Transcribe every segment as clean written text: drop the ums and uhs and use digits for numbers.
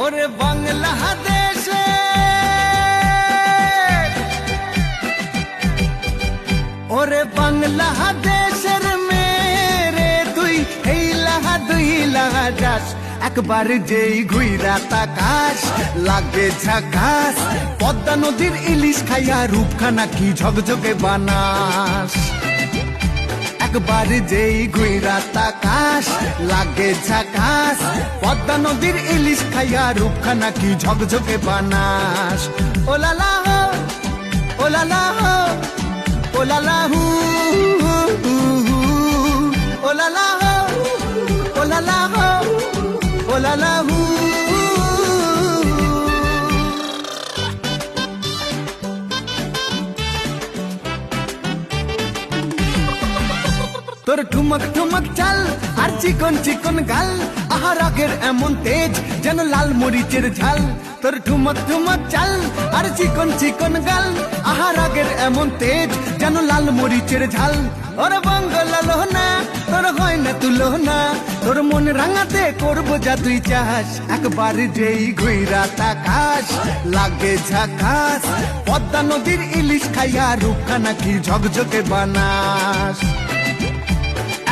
ওরে বাংলাদেশে ওরে বাংলাদেশের মেরে তুই এই লাহা দুই লাহা যাস একবার যেই ঘুইরা তাকাস লাগে ঝাকাস পদ্মা নদীর ইলিশ খাইয়া রূপখানা কি ঝকঝকে বানাস একবার যেই ঘুইরা তাকাস লাগে ঝাকাস পদ্মা নদীর ইলিশ খাইয়া রূপখানা কি ঝকঝকে বানাস ওলালা হো ওলালা হো ওলালা হু ওলালা হো ওলালা হো ওলালা হু তোর ঠুমক ঠুমক চাল আর চিকন চিকন গাল আহার আগের এমন তেজ যেন লাল মরিচের ঝাল তোর ঠুমক ঠুমক চাল আর চিকন চিকন গাল আহার আগের এমন তেজ যেন লাল মরিচের ঝাল ওরে বাংলা লোহনা তোর হয় না তুলো না তোর মন রাঙাতে করবো যা তুই চাস একবার যেই ঘুইরা তাকাস লাগে ঝাকাস পদ্মা নদীর ইলিশ খাইয়া রূপখানা কি ঝকঝকে বানাস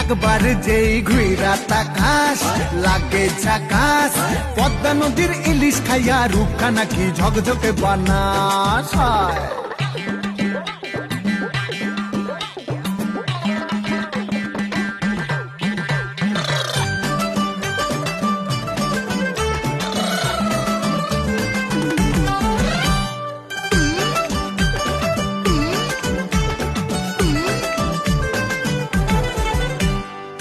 একবার যেই ঘুইরা তাকাস লাগে ঝাকাস পদ্মা নদীর ইলিশ খাইয়া রূপখানা কি ঝকঝকে বানাস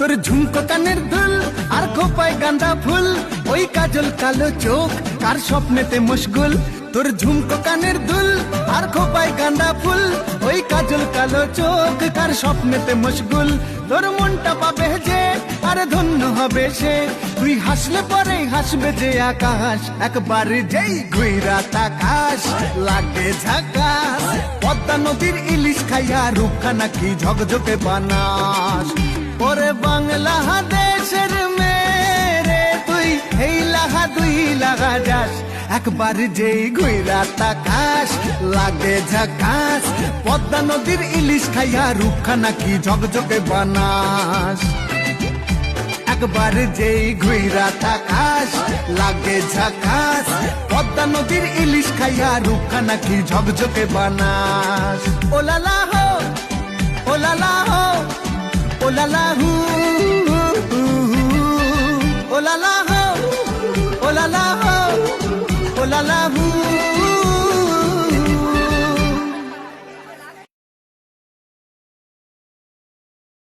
তোর ঝুমকো কানের দুল আর খোপায় গাঁদা ফুল ওই কাজল কালো চোখ কার স্বপ্নেতে মশগুল তোর ঝুমকো কানের দুল আর খোপায় গাঁদা ফুল ওই কাজল কালো চোখ কার স্বপ্নেতে মশগুল তোর মনটা পাবে যে আর ধন্য হবে সে তুই হাসলে পরে হাসবে যে আকাশ একবার যেই ঘুইরা তাকাস লাগে ঝাকাস পদ্মা নদীর ইলিশ খাইয়া রূপখানা কি ঝকঝকে বানাস ওরে বাংলাদেশের মেরে তুই এই লাহা দুই লাগা যাস একবার যেই ঘুইরা তাকাস লাগে ঝাকাস পদ্মা নদীর ইলিশ খাইয়া রূপখানা কি ঝকঝকে বানাস একবার যেই ঘুইরা তাকাস লাগে ঝাকাস পদ্মা নদীর ইলিশ খাইয়া রূপখানা কি ঝকঝকে বানাস ওলালা হো ওলালা হো ওলালা হু ওলালা হো ওলালা হো ওলালা হু